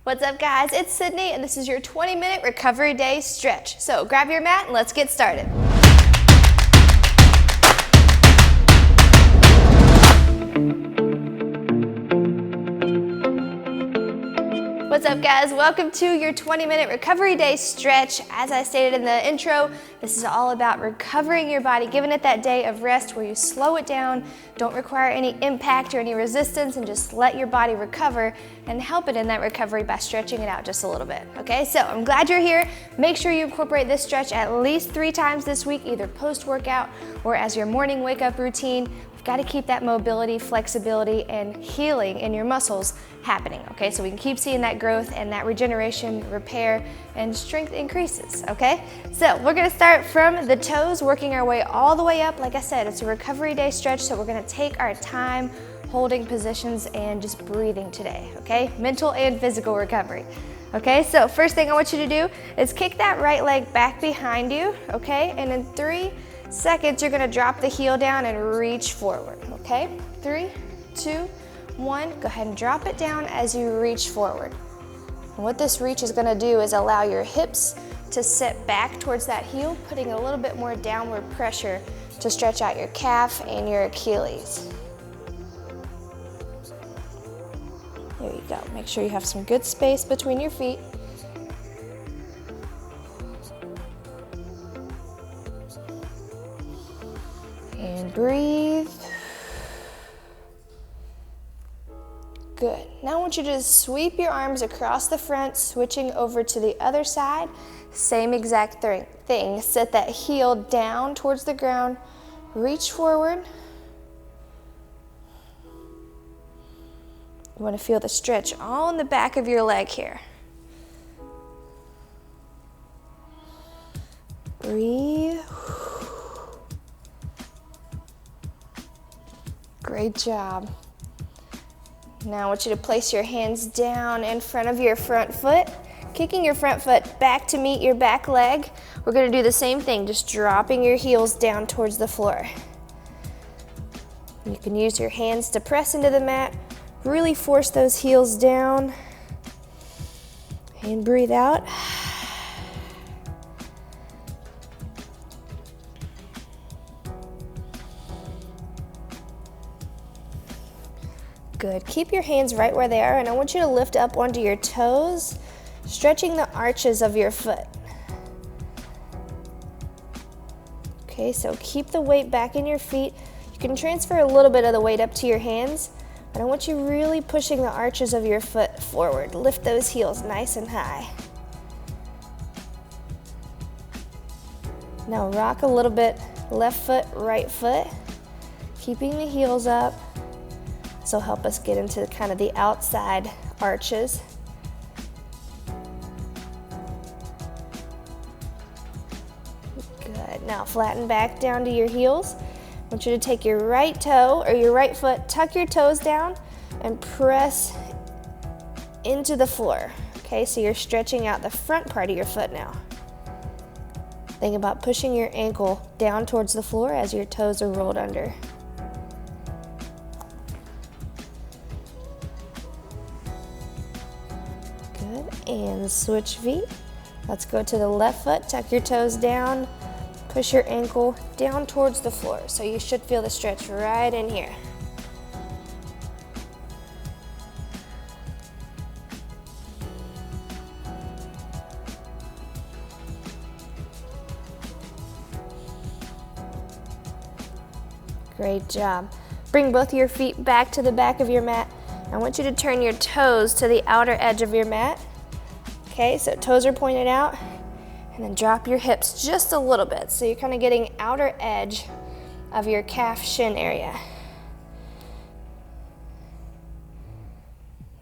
What's up, guys? It's Sydney, and this is your 20-minute recovery day stretch. So grab your mat and let's get started. What's up, guys? Welcome to your 20-minute recovery day stretch. As I stated in the intro, this is all about recovering your body, giving it that day of rest where you slow it down, don't require any impact or any resistance, and just let your body recover and help it in that recovery by stretching it out just a little bit. Okay, so I'm glad you're here. Make sure you incorporate this stretch at least 3 times this week, either post-workout or as your morning wake-up routine. We've got to keep that mobility, flexibility, and healing in your muscles happening, okay? So we can keep seeing that growth and that regeneration, repair, and strength increases, okay? So we're gonna start from the toes, working our way all the way up. Like I said, it's a recovery day stretch, so we're gonna take our time holding positions and just breathing today, okay? Mental and physical recovery. Okay, so first thing I want you to do is kick that right leg back behind you, okay? And in 3 seconds, you're gonna drop the heel down and reach forward, okay? 3, 2, 1, go ahead and drop it down as you reach forward. And what this reach is gonna do is allow your hips to sit back towards that heel, putting a little bit more downward pressure to stretch out your calf and your Achilles. There you go. Make sure you have some good space between your feet. And breathe. Good. Now I want you to just sweep your arms across the front, switching over to the other side. Same exact thing. Set that heel down towards the ground. Reach forward. You want to feel the stretch all in the back of your leg here. Breathe. Great job. Now I want you to place your hands down in front of your front foot, kicking your front foot back to meet your back leg. We're going to do the same thing, just dropping your heels down towards the floor. You can use your hands to press into the mat, really force those heels down, and breathe out. Good. Keep your hands right where they are, and I want you to lift up onto your toes, stretching the arches of your foot. Okay, so keep the weight back in your feet. You can transfer a little bit of the weight up to your hands, but I want you really pushing the arches of your foot forward. Lift those heels nice and high. Now rock a little bit, left foot, right foot, keeping the heels up. This will help us get into kind of the outside arches. Good. Now flatten back down to your heels. I want you to take your right toe or your right foot, tuck your toes down, and press into the floor. Okay, so you're stretching out the front part of your foot now. Think about pushing your ankle down towards the floor as your toes are rolled under. And switch feet. Let's go to the left foot, tuck your toes down, push your ankle down towards the floor. So you should feel the stretch right in here. Great job. Bring both of your feet back to the back of your mat. I want you to turn your toes to the outer edge of your mat. Okay, so toes are pointed out, and then drop your hips just a little bit. So you're kind of getting outer edge of your calf shin area.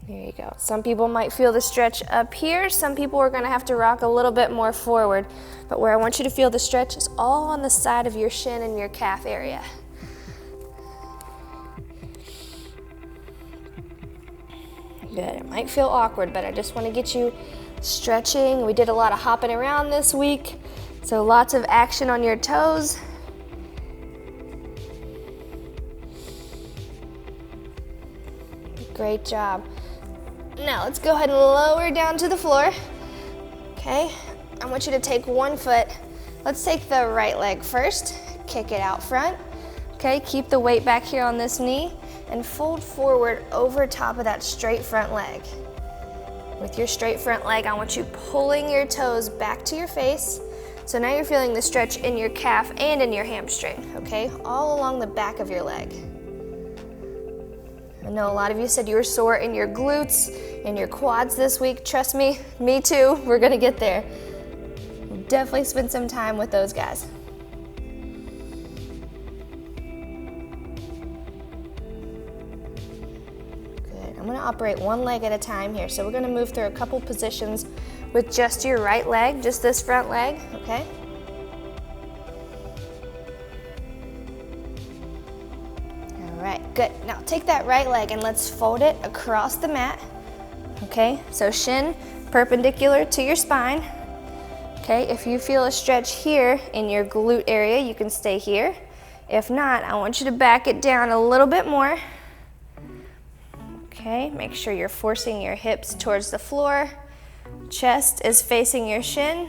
There you go. Some people might feel the stretch up here. Some people are going to have to rock a little bit more forward. But where I want you to feel the stretch is all on the side of your shin and your calf area. Good. It might feel awkward, but I just want to get you stretching. We did a lot of hopping around this week, so lots of action on your toes. Great job. Now let's go ahead and lower down to the floor. Okay, I want you to take one foot. Let's take the right leg first, kick it out front. Okay, keep the weight back here on this knee and fold forward over top of that straight front leg. With your straight front leg, I want you pulling your toes back to your face. So now you're feeling the stretch in your calf and in your hamstring, okay? All along the back of your leg. I know a lot of you said you were sore in your glutes and your quads this week. Trust me, me too. We're gonna get there. Definitely spend some time with those guys. Good. I'm gonna operate one leg at a time here. So we're gonna move through a couple positions with just your right leg, just this front leg, okay? All right, good. Now take that right leg and let's fold it across the mat, okay? So shin perpendicular to your spine, okay? If you feel a stretch here in your glute area, you can stay here. If not, I want you to back it down a little bit more, okay? Make sure you're forcing your hips towards the floor. Chest is facing your shin.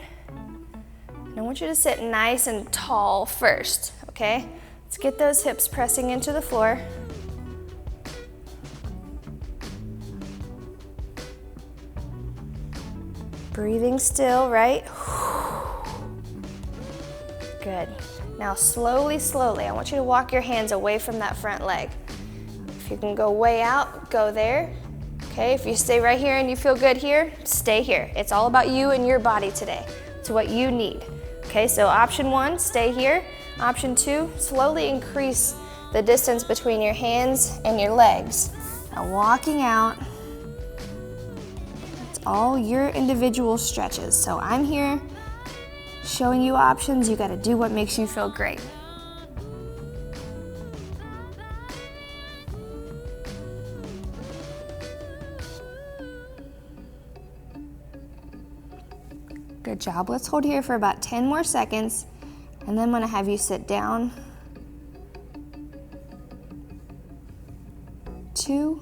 And I want you to sit nice and tall first, okay? Let's get those hips pressing into the floor. Breathing still, right? Good. Now slowly, slowly, I want you to walk your hands away from that front leg. If you can go way out, go there. Okay, if you stay right here and you feel good here, stay here. It's all about you and your body today. It's what you need. Okay, so option one, stay here. Option two, slowly increase the distance between your hands and your legs. Now walking out, it's all your individual stretches. So I'm here showing you options. You gotta do what makes you feel great. Good job. Let's hold here for about 10 more seconds, and then I'm gonna have you sit down. 2,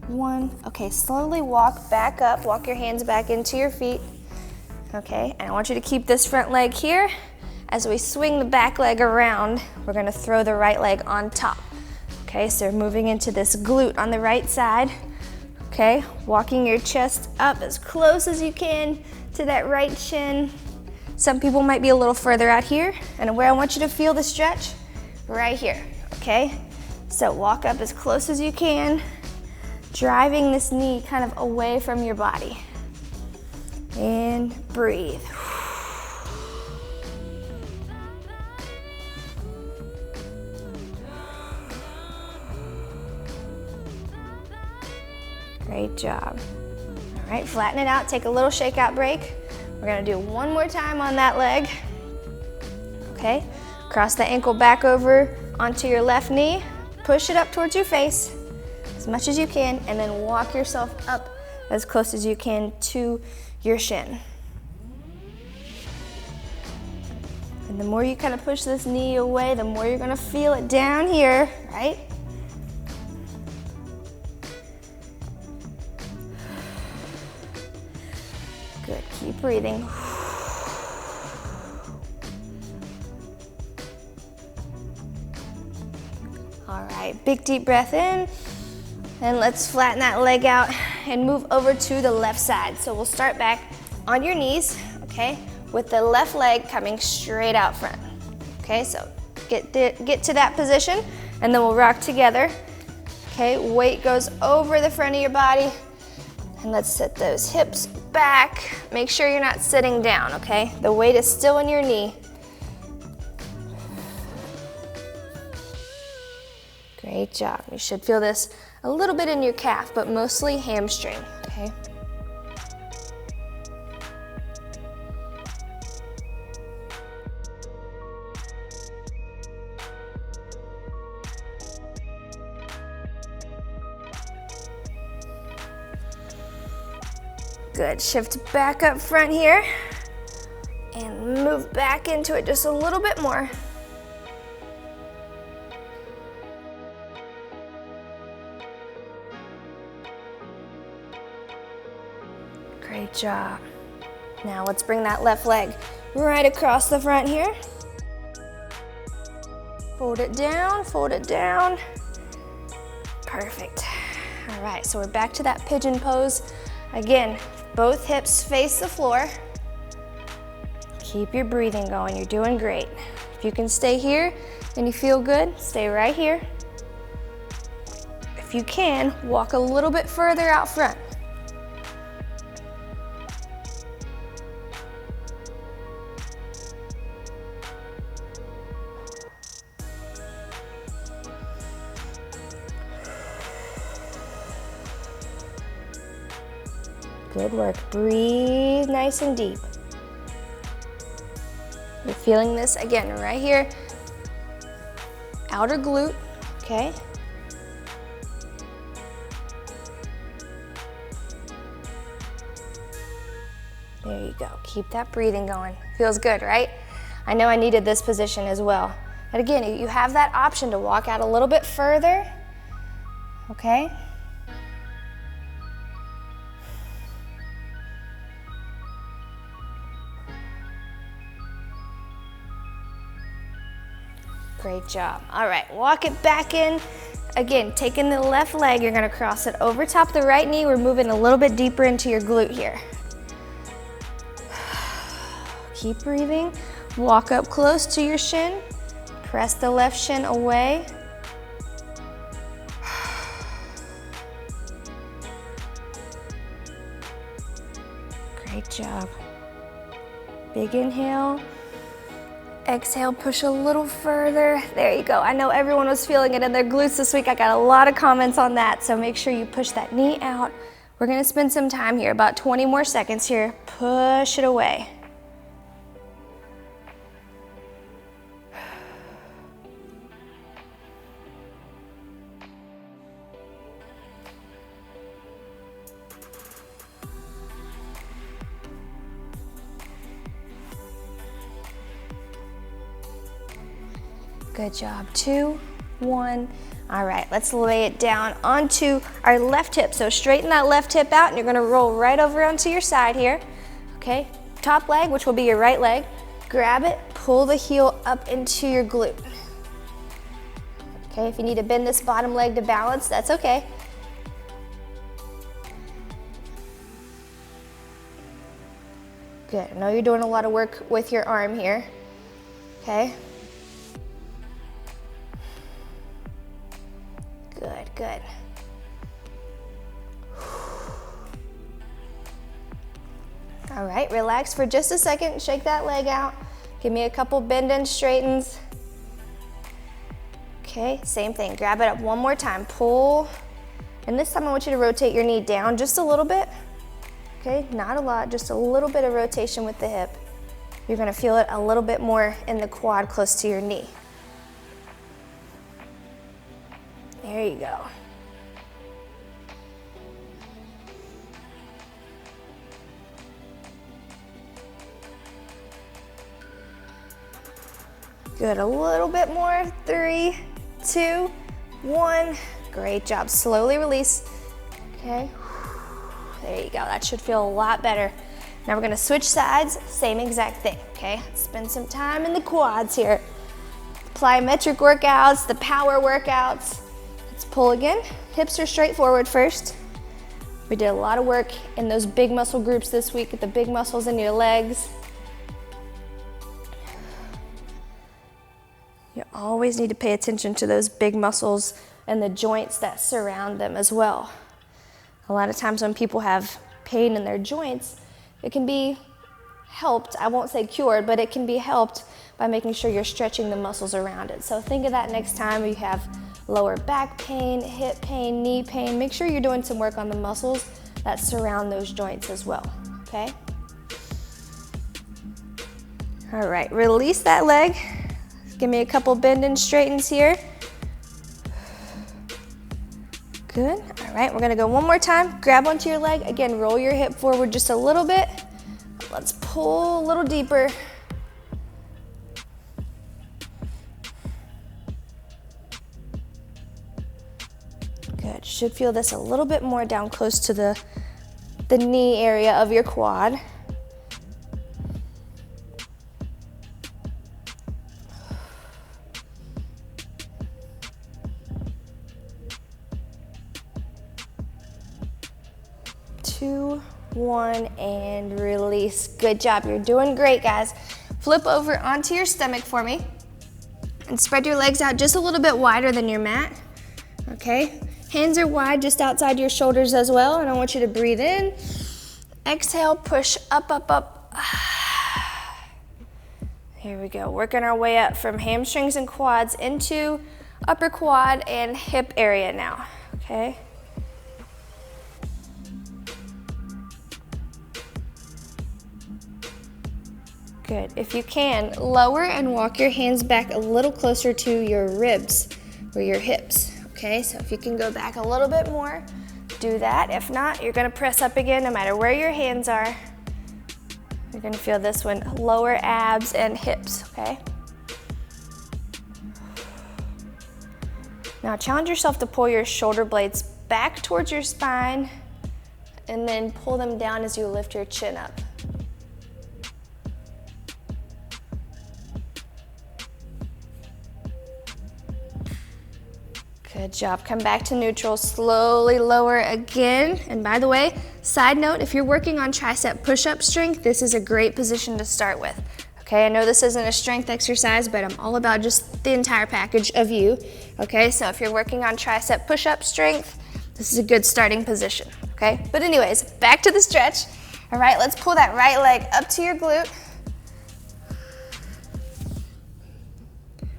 1. Okay, slowly walk back up. Walk your hands back into your feet. Okay, and I want you to keep this front leg here. As we swing the back leg around, we're gonna throw the right leg on top. Okay, so moving into this glute on the right side. Okay, walking your chest up as close as you can to that right shin. Some people might be a little further out here, and where I want you to feel the stretch, right here, okay? So walk up as close as you can, driving this knee kind of away from your body. And breathe. Great job. All right, flatten it out, take a little shakeout break. We're gonna do one more time on that leg. Okay, cross the ankle back over onto your left knee, push it up towards your face as much as you can, and then walk yourself up as close as you can to your shin. And the more you kind of push this knee away, the more you're gonna feel it down here, right? Good, keep breathing. All right, big deep breath in, and let's flatten that leg out and move over to the left side. So we'll start back on your knees, okay, with the left leg coming straight out front. Okay, so get to that position, and then we'll rock together. Okay, weight goes over the front of your body, and let's sit those hips back. Make sure you're not sitting down, okay? The weight is still in your knee. Great job. You should feel this a little bit in your calf, but mostly hamstring, okay? Good, shift back up front here and move back into it just a little bit more. job. Now let's bring that left leg right across the front here. Fold it down, fold it down. Perfect. All right, so we're back to that pigeon pose. Again, both hips face the floor. Keep your breathing going, you're doing great. If you can stay here and you feel good, stay right here. If you can, walk a little bit further out front. Good work, breathe nice and deep. You're feeling this again right here, outer glute, okay? There you go, keep that breathing going. Feels good, right? I know I needed this position as well. And again, you have that option to walk out a little bit further, okay? Great job. All right, walk it back in. Again, taking the left leg, you're gonna cross it over top the right knee. We're moving a little bit deeper into your glute here. Keep breathing. Walk up close to your shin. Press the left shin away. Great job. Big inhale. Exhale, push a little further. There you go. I know everyone was feeling it in their glutes this week. I got a lot of comments on that, so make sure you push that knee out. We're gonna spend some time here, about 20 more seconds here. Push it away. Good job, 2, 1. All right, let's lay it down onto our left hip. So straighten that left hip out and you're gonna roll right over onto your side here. Okay, top leg, which will be your right leg. Grab it, pull the heel up into your glute. Okay, if you need to bend this bottom leg to balance, that's okay. Good, I know you're doing a lot of work with your arm here. Okay. Good, good. All right, relax for just a second. Shake that leg out. Give me a couple bend and straightens. Okay, same thing. Grab it up one more time. Pull. And this time I want you to rotate your knee down just a little bit. Okay, not a lot, just a little bit of rotation with the hip. You're gonna feel it a little bit more in the quad close to your knee. There you go. Good, a little bit more. 3, 2, 1. Great job. Slowly release. Okay. There you go. That should feel a lot better. Now we're gonna switch sides, same exact thing, okay? Spend some time in the quads here. Plyometric workouts, the power workouts. Let's pull again. Hips are straight forward first. We did a lot of work in those big muscle groups this week, with the big muscles in your legs. You always need to pay attention to those big muscles and the joints that surround them as well. A lot of times when people have pain in their joints, it can be helped, I won't say cured, but it can be helped by making sure you're stretching the muscles around it. So think of that next time you have lower back pain, hip pain, knee pain. Make sure you're doing some work on the muscles that surround those joints as well, okay? All right, release that leg. Give me a couple bend and straightens here. Good, all right, we're gonna go one more time. Grab onto your leg. Again, roll your hip forward just a little bit. Let's pull a little deeper. Good, should feel this a little bit more down close to the the knee area of your quad. Two, one, and release. Good job. You're doing great, guys. Flip over onto your stomach for me and spread your legs out just a little bit wider than your mat. Okay? Hands are wide just outside your shoulders as well, and I want you to breathe in. Exhale, push up, up, up. Here we go. Working our way up from hamstrings and quads into upper quad and hip area now. Okay? Good. If you can, lower and walk your hands back a little closer to your ribs or your hips. Okay, so if you can go back a little bit more, do that. If not, you're gonna press up again no matter where your hands are. You're gonna feel this one, lower abs and hips, okay? Now challenge yourself to pull your shoulder blades back towards your spine and then pull them down as you lift your chin up. Good job. Come back to neutral. Slowly lower again. And by the way, side note, if you're working on tricep push-up strength, this is a great position to start with. Okay, I know this isn't a strength exercise, but I'm all about just the entire package of you. Okay, so if you're working on tricep push-up strength, this is a good starting position. Okay, but anyways, back to the stretch. All right, let's pull that right leg up to your glute.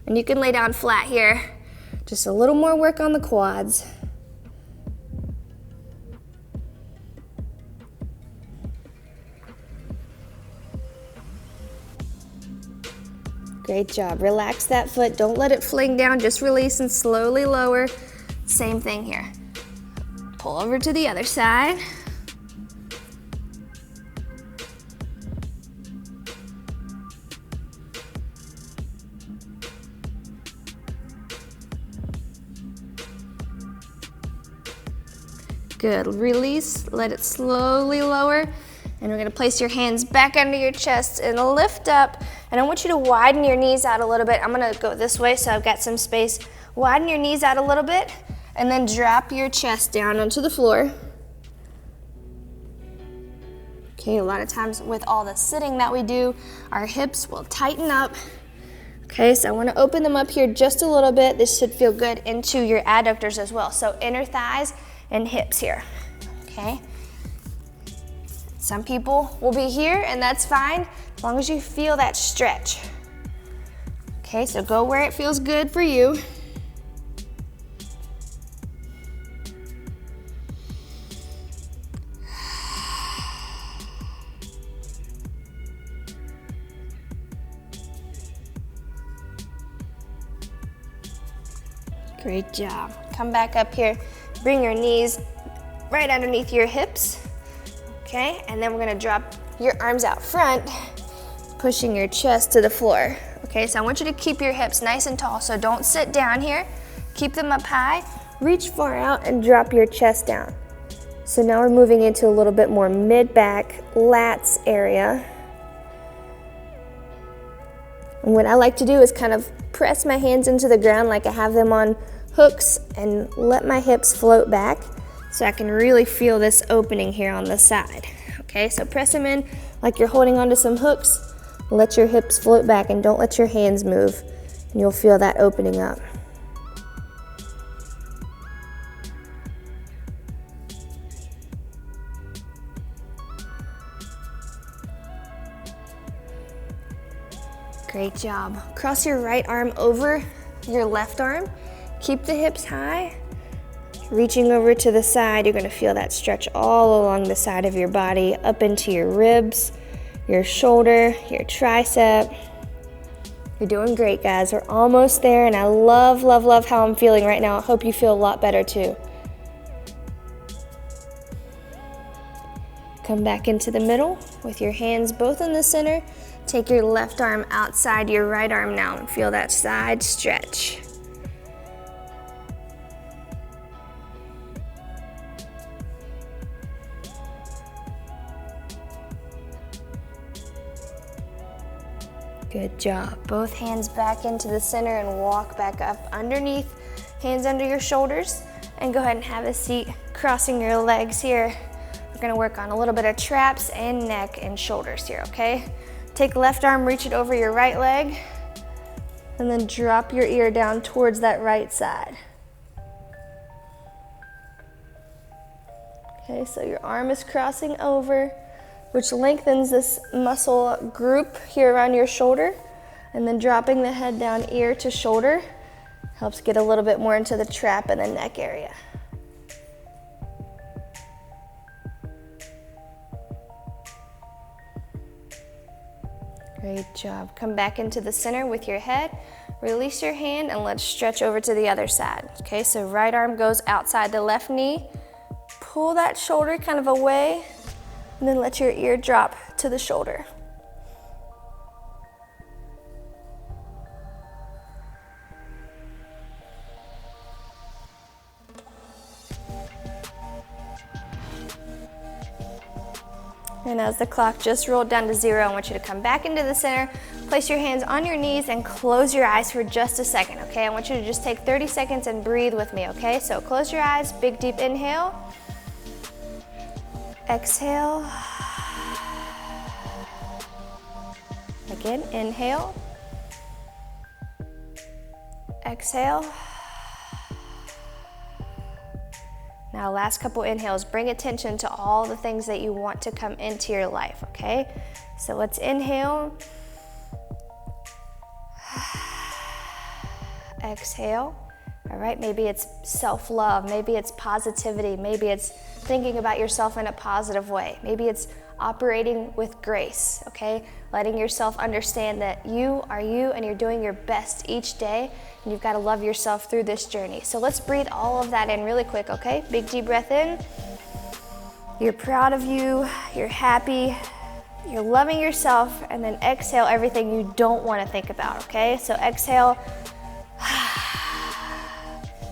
And you can lay down flat here. Just a little more work on the quads. Great job. Relax that foot. Don't let it fling down. Just release and slowly lower. Same thing here. Pull over to the other side. Good. Release, let it slowly lower, and we're gonna place your hands back under your chest and lift up. And I want you to widen your knees out a little bit. I'm gonna go this way so I've got some space. Widen your knees out a little bit, and then drop your chest down onto the floor. Okay, a lot of times with all the sitting that we do, our hips will tighten up. Okay, so I wanna open them up here just a little bit. This should feel good into your adductors as well. So inner thighs and hips here, okay? Some people will be here and that's fine, as long as you feel that stretch. Okay, so go where it feels good for you. Great job. Come back up here. Bring your knees right underneath your hips, okay? And then we're gonna drop your arms out front, pushing your chest to the floor. Okay, so I want you to keep your hips nice and tall, so don't sit down here. Keep them up high, reach far out and drop your chest down. So now we're moving into a little bit more mid-back, lats area. And what I like to do is kind of press my hands into the ground like I have them on hooks and let my hips float back so I can really feel this opening here on the side. Okay, so press them in like you're holding onto some hooks. Let your hips float back and don't let your hands move, and you'll feel that opening up. Great job. Cross your right arm over your left arm. Keep the hips high. Reaching over to the side, you're gonna feel that stretch all along the side of your body, up into your ribs, your shoulder, your tricep. You're doing great, guys. We're almost there, and I love, love, love how I'm feeling right now. I hope you feel a lot better too. Come back into the middle with your hands both in the center. Take your left arm outside your right arm now and feel that side stretch. Good job. Both hands back into the center and walk back up underneath, hands under your shoulders, and go ahead and have a seat crossing your legs here. We're gonna work on a little bit of traps and neck and shoulders here, okay? Take left arm, reach it over your right leg, and then drop your ear down towards that right side. Okay, so your arm is crossing over, which lengthens this muscle group here around your shoulder, and then dropping the head down ear to shoulder helps get a little bit more into the trap and the neck area. Great job. Come back into the center with your head, release your hand, and let's stretch over to the other side. Okay, so right arm goes outside the left knee, pull that shoulder kind of away, and then let your ear drop to the shoulder. And as the clock just rolled down to 0, I want you to come back into the center, place your hands on your knees, and close your eyes for just a second, okay? I want you to just take 30 seconds and breathe with me, okay? So close your eyes, big deep inhale. Exhale. Again, inhale. Exhale. Now, last couple inhales, bring attention to all the things that you want to come into your life, okay? So let's inhale. Exhale. All right, maybe it's self-love, maybe it's positivity, maybe it's thinking about yourself in a positive way, maybe it's operating with grace, okay? Letting yourself understand that you are you and you're doing your best each day, and you've got to love yourself through this journey. So let's breathe all of that in really quick, okay? Big deep breath in. You're proud of you, you're happy, you're loving yourself, and then exhale everything you don't want to think about, okay? So exhale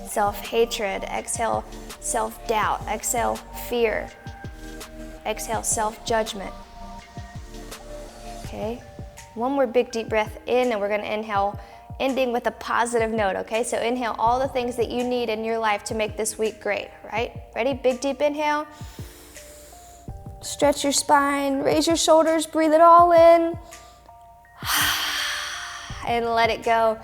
self-hatred, exhale self-doubt, exhale fear, exhale self-judgment. Okay, one more big deep breath in, and we're gonna inhale, ending with a positive note, okay? So inhale all the things that you need in your life to make this week great, right? Ready? Big deep inhale. Stretch your spine, raise your shoulders, breathe it all in, and let it go.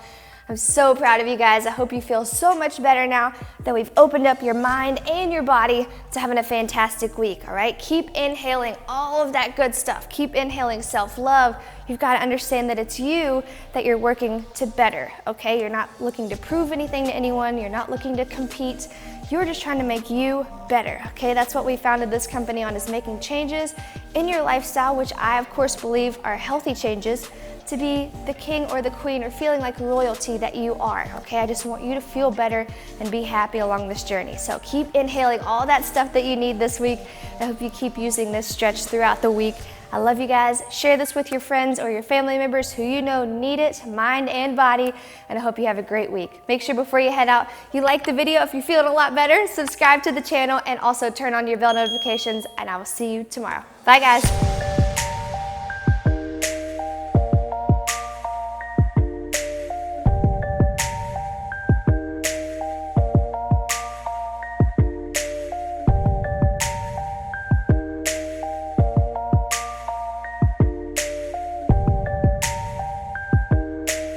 I'm so proud of you guys. I hope you feel so much better now that we've opened up your mind and your body to having a fantastic week, all right? Keep inhaling all of that good stuff. Keep inhaling self-love. You've got to understand that it's you that you're working to better, okay? You're not looking to prove anything to anyone. You're not looking to compete. You're just trying to make you better, okay? That's what we founded this company on, is making changes in your lifestyle, which I, of course, believe are healthy changes, to be the king or the queen or feeling like royalty that you are, okay? I just want you to feel better and be happy along this journey. So keep inhaling all that stuff that you need this week. I hope you keep using this stretch throughout the week. I love you guys. Share this with your friends or your family members who you know need it, mind and body, and I hope you have a great week. Make sure before you head out, you like the video if you're feeling a lot better, subscribe to the channel, and also turn on your bell notifications, and I will see you tomorrow. Bye, guys.